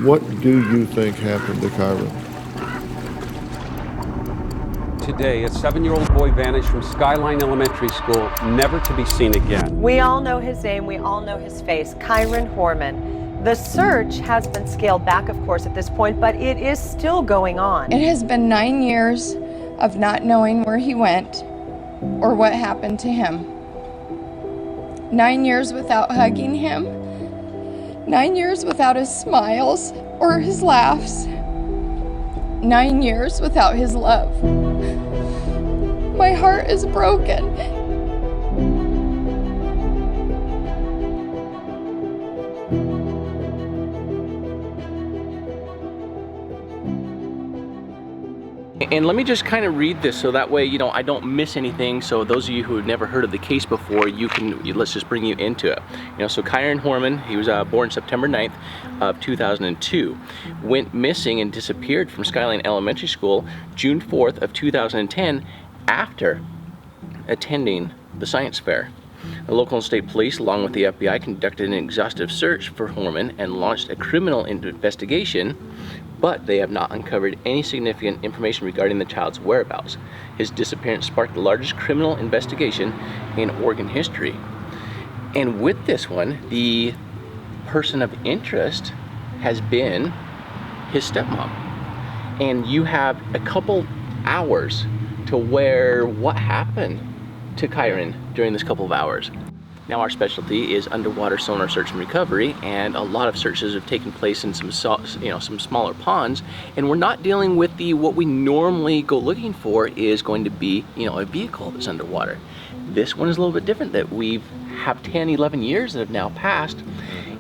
What do you think happened to Kyron? Today, a 7-year-old boy vanished from SKYLINE Elementary School, never to be seen again. We all know his name, we all know his face, Kyron Horman. The search has been scaled back, of course, at this point, but it is still going on. It has been 9 years of not knowing where he went or what happened to him. 9 years without hugging him. 9 years without his smiles or his laughs. 9 years without his love. My heart is broken. And let me just kind of read this so that way, you know, I don't miss anything. So those of you who have never heard of the case before, let's just bring you into it. You know, so Kyron Horman, he was born September 9th of 2002, went missing and disappeared from SKYLINE Elementary School June 4th of 2010 after attending the science fair. The local and state police, along with the FBI, conducted an exhaustive search for Horman and launched a criminal investigation, but they have not uncovered any significant information regarding the child's whereabouts. His disappearance sparked the largest criminal investigation in Oregon history. And with this one, the person of interest has been his stepmom. And you have a couple hours to where what happened to Kyron during this couple of hours. Now our specialty is underwater sonar search and recovery, and a lot of searches have taken place in some smaller ponds, and we're not dealing with what we normally go looking for is going to be, you know, a vehicle that's underwater. This one is a little bit different, that we have 10, 11 years that have now passed,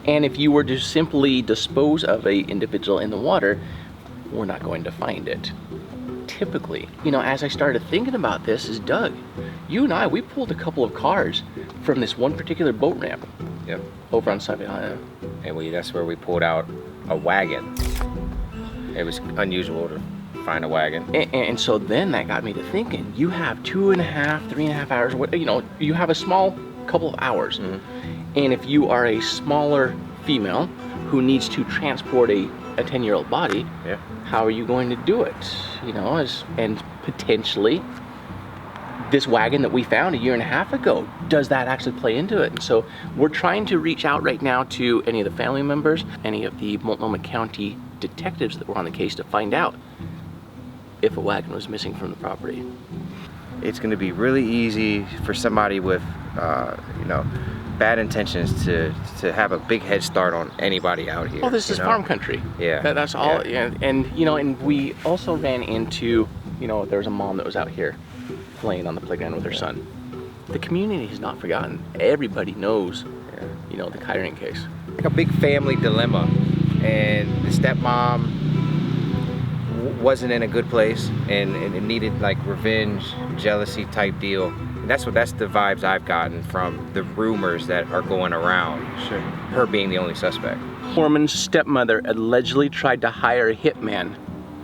and if you were to simply dispose of an individual in the water, we're not going to find it. Typically, you know, as I started thinking about this, is Doug, you and I, we pulled a couple of cars from this one particular boat ramp. Yep. Over on Sauvie Island. And that's where we pulled out a wagon. It was unusual to find a wagon. And so then that got me to thinking, you have 2.5, 3.5 hours, you know, you have a small couple of hours. Mm-hmm. And if you are a smaller female who needs to transport a 10-year-old body, yeah, how are you going to do it? You know, and potentially this wagon that we found 1.5 years ago, does that actually play into it? And so we're trying to reach out right now to any of the family members, any of the Multnomah County detectives that were on the case to find out if a wagon was missing from the property. It's going to be really easy for somebody with, you know, bad intentions to have a big head start on anybody out here. Oh, this is farm country. Yeah. That's all. Yeah. And you know, and we also ran into, you know, there was a mom that was out here playing on the playground with her son. The community has not forgotten. Everybody knows, you know, the Kyron case. Like a big family dilemma, and the stepmom wasn't in a good place, and it needed like revenge, jealousy type deal. And that's the vibes I've gotten from the rumors that are going around. Sure. Her being the only suspect. Horman's stepmother allegedly tried to hire a hitman,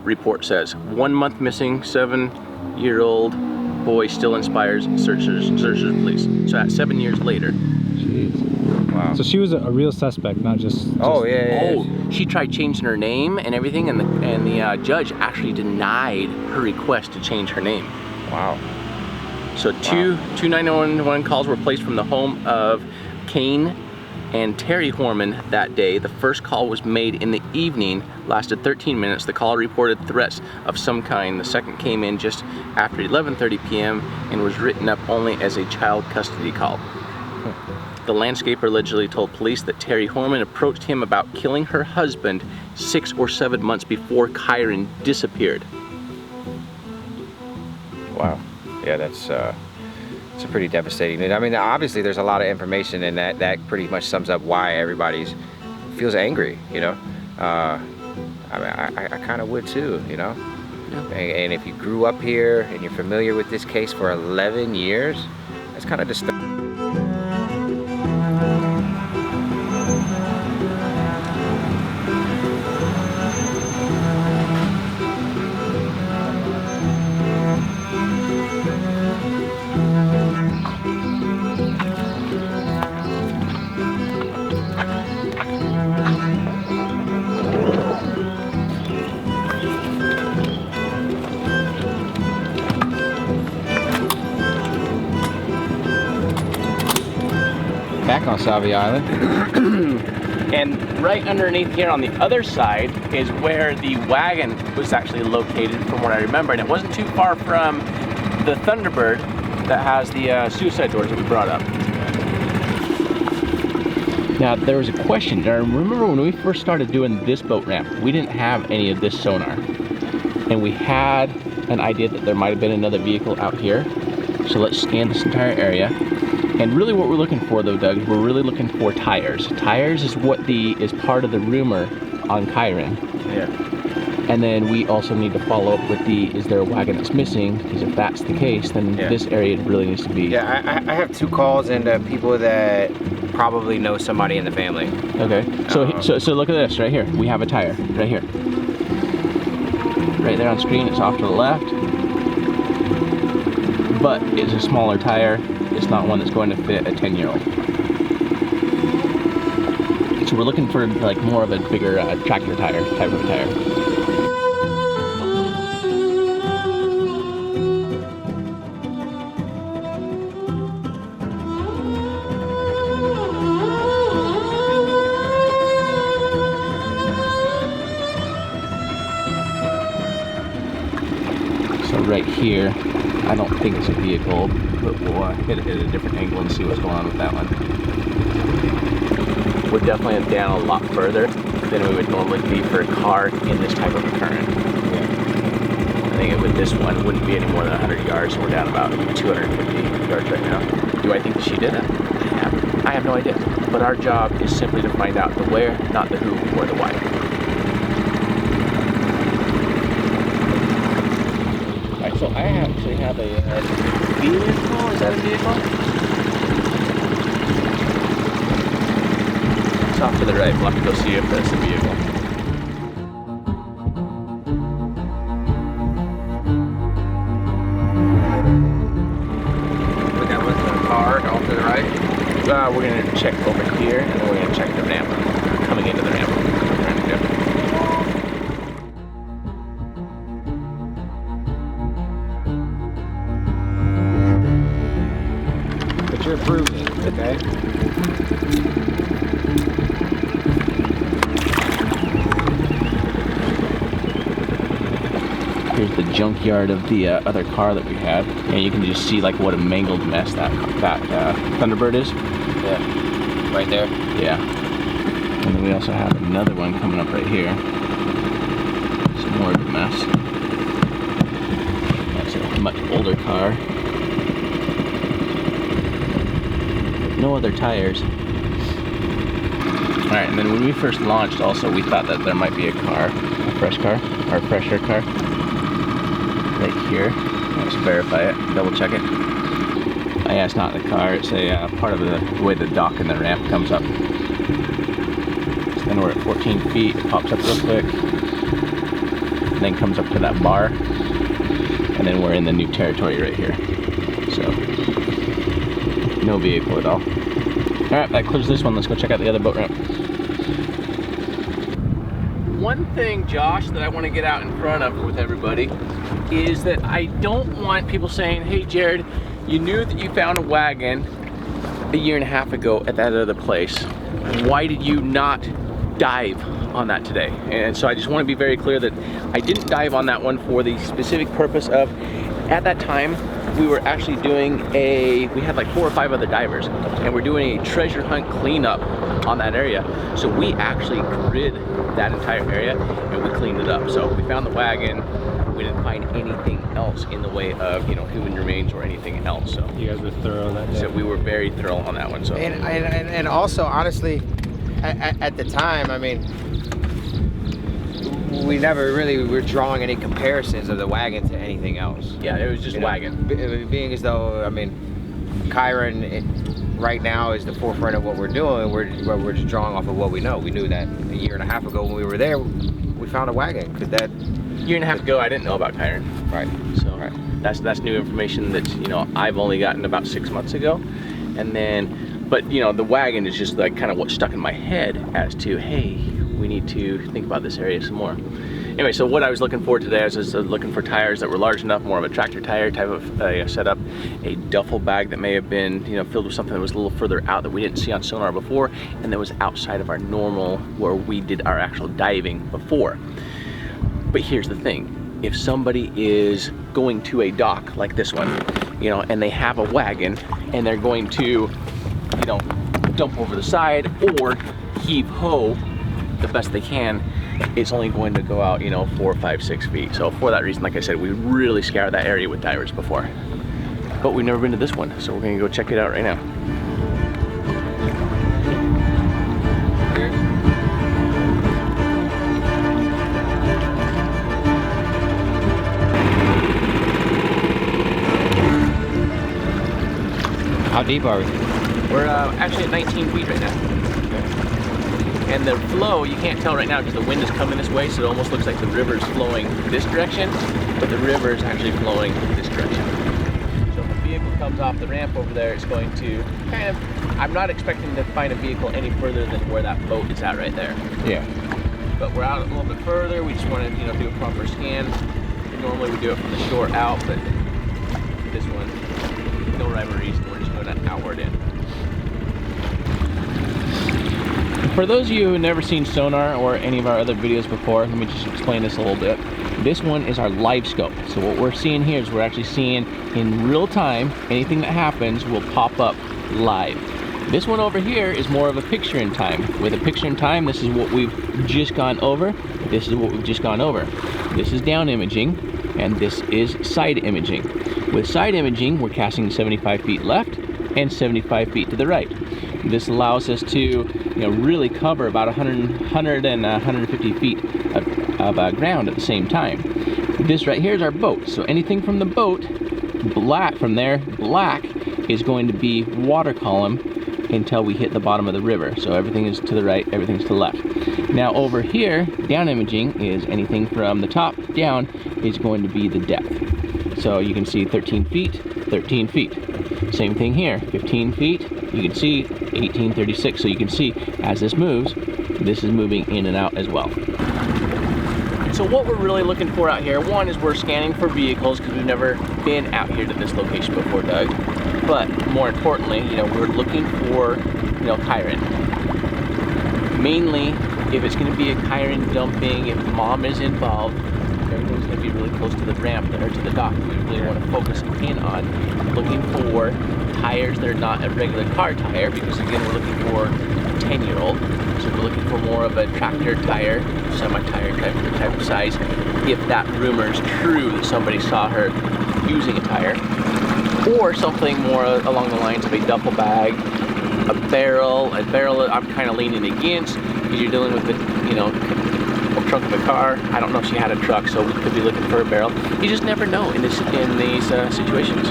report says. 1 month missing, 7-year-old boy still inspires searchers police. So that's 7 years later. Jeez. Wow. So she was a real suspect, not just oh yeah. Oh, she tried changing her name and everything, and the judge actually denied her request to change her name. Wow. So two 911 calls were placed from the home of Kaine and Terri Horman that day. The first call was made in the evening, lasted 13 minutes. The caller reported threats of some kind. The second came in just after 11:30 p.m. and was written up only as a child custody call. The landscaper allegedly told police that Terri Horman approached him about killing her husband 6 or 7 months before Kyron disappeared. Wow. Yeah, it's a pretty devastating. I mean, obviously there's a lot of information, and that pretty much sums up why everybody feels angry, you know. I mean, I kind of would too, you know. Yeah. And if you grew up here and you're familiar with this case for 11 years, that's kind of disturbing. back on Sauvie Island. And right underneath here on the other side is where the wagon was actually located from what I remember. And it wasn't too far from the Thunderbird that has the suicide doors that we brought up. Now there was a question. I remember when we first started doing this boat ramp, we didn't have any of this sonar. And we had an idea that there might have been another vehicle out here. So let's scan this entire area. And really what we're looking for though, Doug, we're really looking for tires. Tires is what is part of the rumor on Kyron. Yeah. And then we also need to follow up with is there a wagon that's missing? Because if that's the case, then this area really needs to be. Yeah, I have 2 calls and people that probably know somebody in the family. Okay, so look at this right here. We have a tire right here. Right there on screen, it's off to the left. But it's a smaller tire. It's not one that's going to fit a 10-year-old. So we're looking for like more of a bigger tractor tire type of tire. Right here, I don't think it's a vehicle, but we'll hit it at a different angle and see what's going on with that one. We're definitely down a lot further than we would normally be for a car in this type of a current. Yeah. I think with this one, it wouldn't be any more than 100 yards, so we're down about 250 yards right now. Do I think she did it? I have no idea. But our job is simply to find out the where, not the who or the why. So I actually have a vehicle. Is that a vehicle? It's off to the right. We'll have to go see if that's a vehicle. We got with the car off to the right. We're going to check over here, and then we're going to check the ramp. Coming into the ramp. You're approving, okay? Here's the junkyard of the other car that we had, and you can just see like what a mangled mess that Thunderbird is. Yeah, right there. Yeah. And then we also have another one coming up right here. Some more of a mess. That's a much older car. No other tires. Alright, and then when we first launched also, we thought that there might be a car, a fresh car, or a fresher car. Right here. Let's verify it, double check it. Oh yeah, it's not the car, it's a part of the way the dock and the ramp comes up. So then we're at 14 feet, it pops up real quick. And then comes up to that bar. And then we're in the new territory right here. So, no vehicle at all. Alright, that clears this one. Let's go check out the other boat ramp. One thing, Josh, that I want to get out in front of with everybody is that I don't want people saying, hey Jared, you knew that you found a wagon a year and a half ago at that other place. Why did you not dive on that today? And so I just want to be very clear that I didn't dive on that one for the specific purpose of, at that time, we were actually doing we had like 4 or 5 other divers, and we're doing a treasure hunt cleanup on that area. So we actually grid that entire area and we cleaned it up. So we found the wagon. We didn't find anything else in the way of, you know, human remains or anything else. So You guys were thorough that day. so we were very thorough on that one. So And also, honestly, at the time, I mean, we never really were drawing any comparisons of the wagon to anything else. yeah, it was just wagon. Being as though, I mean, Kyron right now is the forefront of what we're doing. We're just drawing off of what we know. We knew that a year and a half ago when we were there, we found a wagon, because that Year and a half ago, I didn't know about Kyron. right. So Right. that's new information that, you know, I've only gotten about 6 months ago. And then, but you know, the wagon is just like kind of what stuck in my head as to, hey, we need to think about this area some more. Anyway, so what I was looking for today, I was just looking for tires that were large enough, more of a tractor tire type of setup, a duffel bag that may have been, you know, filled with something that was a little further out that we didn't see on sonar before, and that was outside of our normal, where we did our actual diving before. But here's the thing, if somebody is going to a dock like this one, you know, and they have a wagon and they're going to, you know, dump over the side or heave ho the best they can, it's only going to go out, you know, 4, 5, 6 feet. So for that reason, like I said, we really scoured that area with divers before, but we've never been to this one, so we're gonna go check it out right now. How deep are we? We're actually at 19 feet right now. And the flow, you can't tell right now because the wind is coming this way, so it almost looks like the river is flowing this direction, but the river is actually flowing this direction. So if a vehicle comes off the ramp over there, it's going to kind of, I'm not expecting to find a vehicle any further than where that boat is at right there. Yeah. But we're out a little bit further. We just want to, you know, do a proper scan. Normally we do it from the shore out, but this one, no rhyme or reason, we're just doing an outward in. For those of you who have never seen sonar or any of our other videos before, let me just explain this a little bit. This one is our live scope. So what we're seeing here is we're actually seeing in real time, anything that happens will pop up live. This one over here is more of a picture in time. With a picture in time, this is what we've just gone over. This is what we've just gone over. This is down imaging, and this is side imaging. With side imaging, we're casting 75 feet left and 75 feet to the right. This allows us to, you know, really cover about 100 and 150 feet of ground at the same time. This right here is our boat. So anything from the boat, black from there, black is going to be water column until we hit the bottom of the river. So everything is to the right, everything's to the left. Now over here, down imaging is anything from the top down is going to be the depth. So you can see 13 feet, 13 feet. Same thing here, 15 feet, you can see 1836. So you can see as this moves, this is moving in and out as well. So what we're really looking for out here, one is we're scanning for vehicles because we've never been out here to this location before, Doug. But more importantly, you know, we're looking for, you know, Kyron. Mainly, if it's going to be a Kyron dumping, if mom is involved, everything's going to be really close to the ramp there, to the dock. We really want to focus in on looking for tires that are not a regular car tire, because again, we're looking for a 10-year-old. So we're looking for more of a tractor tire, semi-tire type of size, if that rumor is true that somebody saw her using a tire. Or something more along the lines of a duffel bag, a barrel I'm kind of leaning against, because you're dealing with the, you know, trunk of a car. I don't know if she had a truck, so we could be looking for a barrel. You just never know in these situations.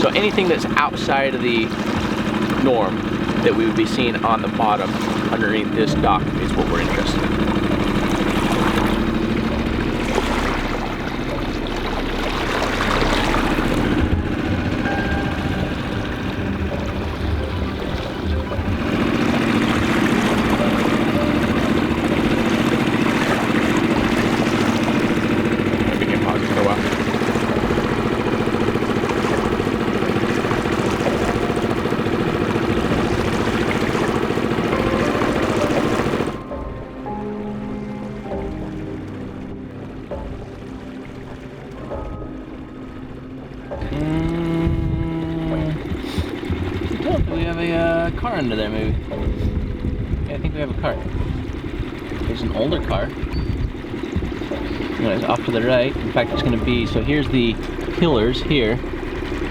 So anything that's outside of the norm that we would be seeing on the bottom underneath this dock is what we're interested in. We have a car under there, maybe. Yeah, I think we have a car. There's an older car. It's off to the right. In fact, it's going to be, so here's the pillars here,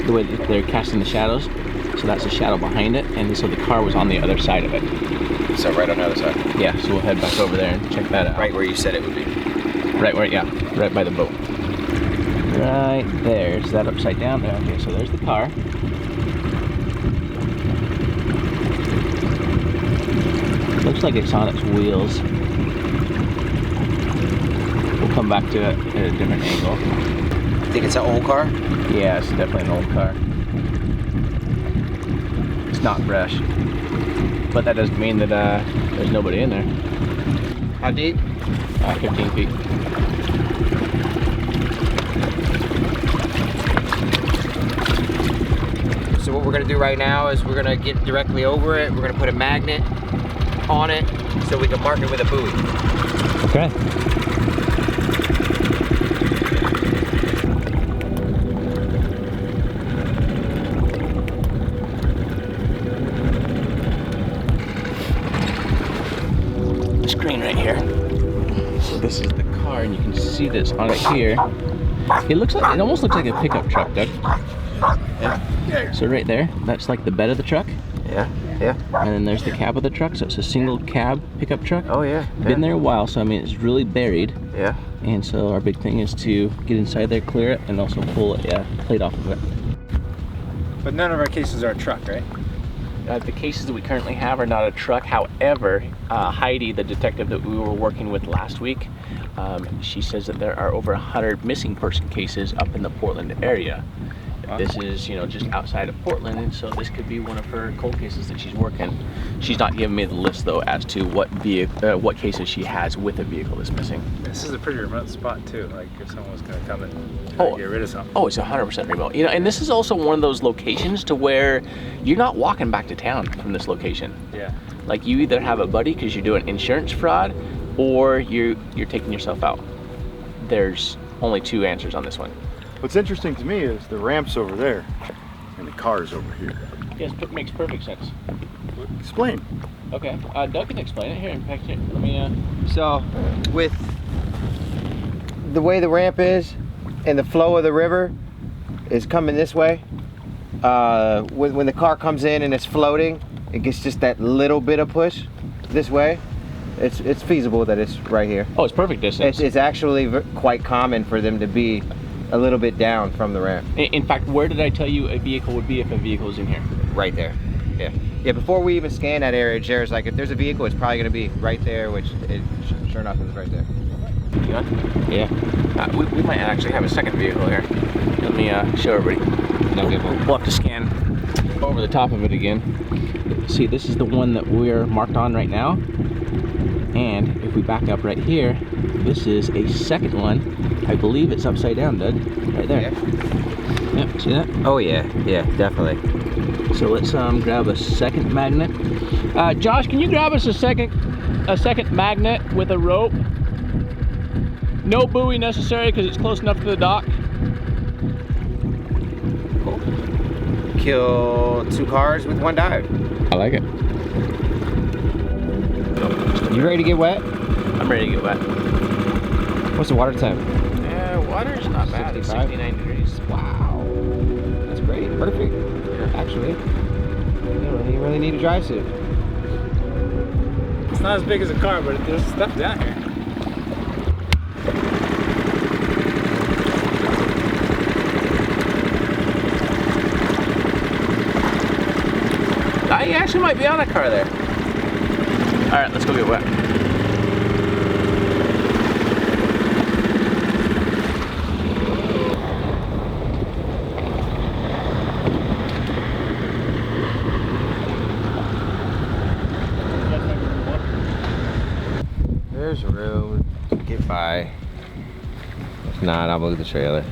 the way that they're casting the shadows. So that's the shadow behind it, and so the car was on the other side of it. So right on the other side? Yeah, so we'll head back over there and check that out. Right where you said it would be? Right where, yeah, right by the boat. Right there. Is that upside down there? Okay, so there's the car. Looks like it's on its wheels. We'll come back to it at a different angle. You think it's an old car? Yeah, it's definitely an old car. It's not fresh. But that doesn't mean that there's nobody in there. How deep? 15 feet. So what we're gonna do right now is we're gonna get directly over it. We're gonna put a magnet on it so we can mark it with a buoy. Okay. Screen right here. So this is the car, and you can see this on it here. It almost looks like a pickup truck, Doug. Yeah. So right there, that's like the bed of the truck. Yeah, yeah. And then there's the cab of the truck, so it's a single cab pickup truck. Oh yeah. Been there a while, so I mean it's really buried. Yeah. And so our big thing is to get inside there, clear it, and also pull a plate off of it. But none of our cases are a truck, right? The cases that we currently have are not a truck. However, Heidi, the detective that we were working with last week, she says that there are over 100 missing person cases up in the Portland area. This is, you know, just outside of Portland, and so this could be one of her cold cases that she's working. She's not giving me the list though as to what cases she has with a vehicle that's missing. This is a pretty remote spot too. Like if someone was going to come and get rid of something. Oh, it's 100% remote. You know, and this is also one of those locations to where you're not walking back to town from this location. Yeah. Like you either have a buddy because you're doing insurance fraud, or you're taking yourself out. There's only two answers on this one. What's interesting to me is the ramp's over there and the car's over here. Yes, it makes perfect sense. Explain. Okay, Doug can explain it here. In fact, let me. So, with the way the ramp is and the flow of the river is coming this way, when the car comes in and it's floating, it gets just that little bit of push this way. It's feasible that it's right here. Oh, it's perfect distance. It's actually quite common for them to be a little bit down from the ramp. In fact, where did I tell you a vehicle would be if a vehicle is in here? Right there. Yeah. Yeah, before we even scan that area, Jared's like, if there's a vehicle, it's probably gonna be right there, which it sure enough is right there. You got? Yeah. We might actually have a second vehicle here. Let me show everybody. We'll have to scan over the top of it again. See, this is the one that we're marked on right now. And if we back up right here, this is a second one. I believe it's upside down, Doug. Right there. Yeah. Yep, see that? Oh yeah, yeah, definitely. So let's grab a second magnet. Josh, can you grab us a second magnet with a rope? No buoy necessary because it's close enough to the dock. Cool. Kill 2 cars with 1 dive. I like it. You ready to get wet? I'm ready to get wet. What's the water temp? Yeah, water's not bad. It's 69 degrees. Wow. That's great. Perfect. Yeah. Actually, you don't really need a dry suit. It's not as big as a car, but there's stuff down here. You actually might be on a car there. All right, let's go get wet. There's room to get by. If not, I'll move the trailer.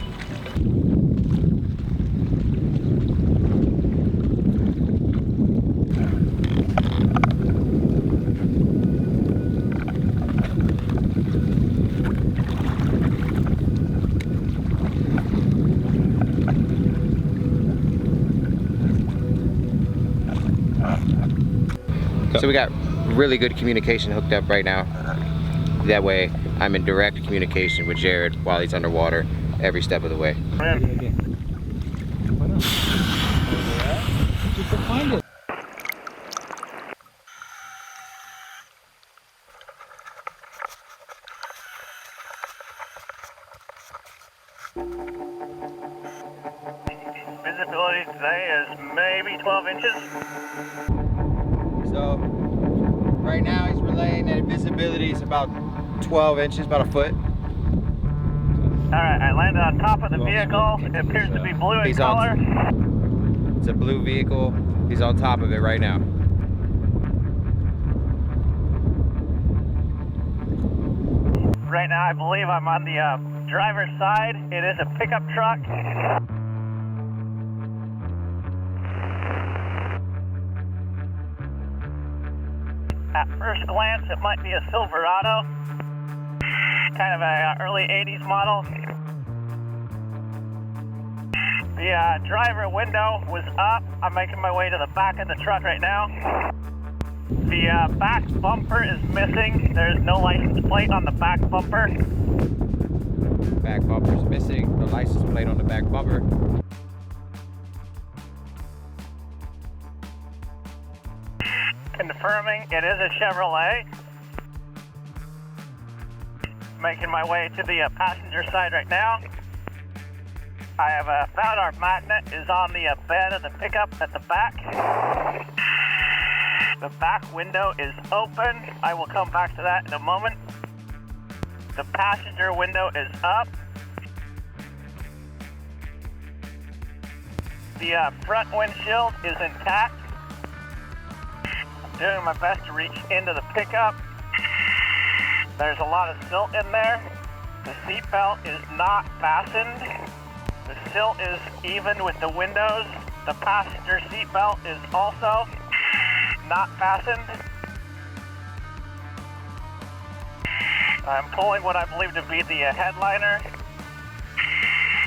So we got really good communication hooked up right now. That way I'm in direct communication with Jared while he's underwater every step of the way. Visibility today is maybe 12 inches. So right now he's relaying that visibility is about 12 inches, about a foot. Alright, I landed on top of the vehicle. It appears to be blue in color. It's a blue vehicle. He's on top of it right now. I believe I'm on the driver's side. It is a pickup truck. At first glance, it might be a Silverado. Kind of a early 80s model. The driver window was up. I'm making my way to the back of the truck right now. The back bumper is missing. There's no license plate on the back bumper. Back bumper's missing. The license plate on the back bumper. Confirming it is a Chevrolet. Making my way to the passenger side right now. I have found our magnet is on the bed of the pickup at the back. The back window is open. I will come back to that in a moment. The passenger window is up. The front windshield is intact. I'm doing my best to reach into the pickup. There's a lot of silt in there. The seatbelt is not fastened. The silt is even with the windows. The passenger seatbelt is also not fastened. I'm pulling what I believe to be the headliner.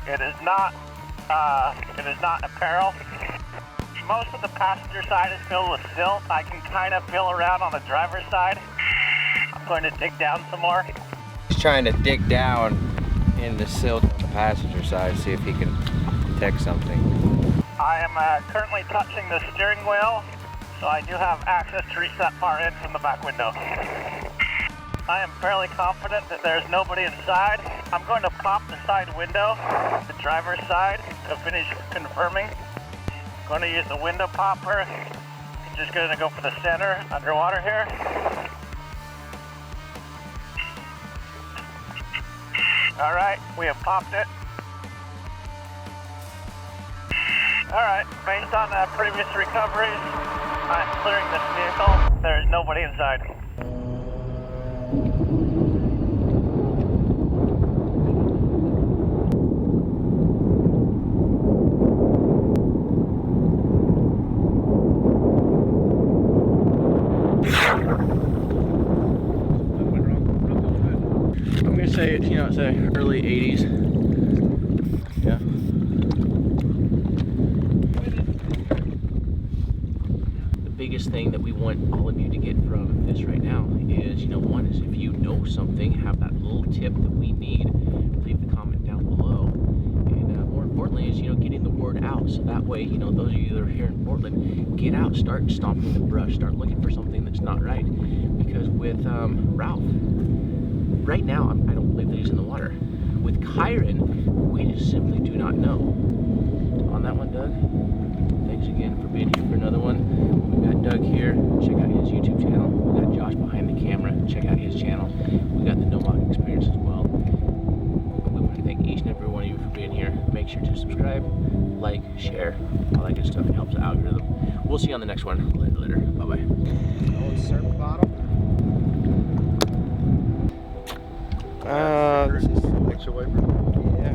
It is not apparel. Most of the passenger side is filled with silt. I can kind of feel around on the driver's side. I'm going to dig down some more. He's trying to dig down in the silt on the passenger side, see if he can detect something. I am currently touching the steering wheel, so I do have access to reach that far in from the back window. I am fairly confident that there's nobody inside. I'm going to pop the side window, the driver's side, to finish confirming. I'm going to use the window popper. I'm just going to go for the center underwater here. All right, we have popped it. All right, based on previous recoveries, I'm clearing this vehicle. There is nobody inside. I'm gonna say it's, it's the early 80s. Yeah. The biggest thing that we want all of you to get from this right now is, one is if you know something, have that little tip that we need, leave the comment down below. And more importantly is, getting the word out. So that way, those of you that are here in Portland, get out, start stomping the brush, start looking for something that's not right. Because with Ralph, right now, I don't believe that he's in the water. With Kyron, we just simply do not know. On that one, Doug, thanks again for being here for another one. We've got Doug here. Check out his YouTube channel. We got Josh behind the camera. Check out his channel. We got the Nomad Experience as well. We want to thank each and every one of you for being here. Make sure to subscribe, like, share, all that good stuff. It helps the algorithm. We'll see you on the next one. Later. Bye-bye. Old surf bottom. Yeah.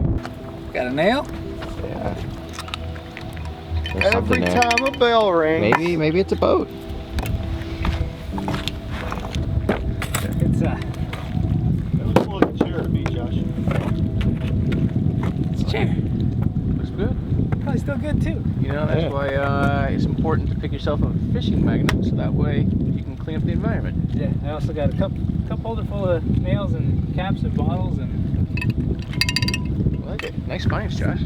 Got a nail? Yeah. Every time a bell rings. Maybe it's a boat. It's It looks like a chair to me, Josh. it's a chair. Looks good. Probably still good too. That's why it's important to pick yourself a fishing magnet, so that way you can clean up the environment. Yeah, I also got a cup holder full of nails and caps and bottles and. I like it. Nice finds, Josh.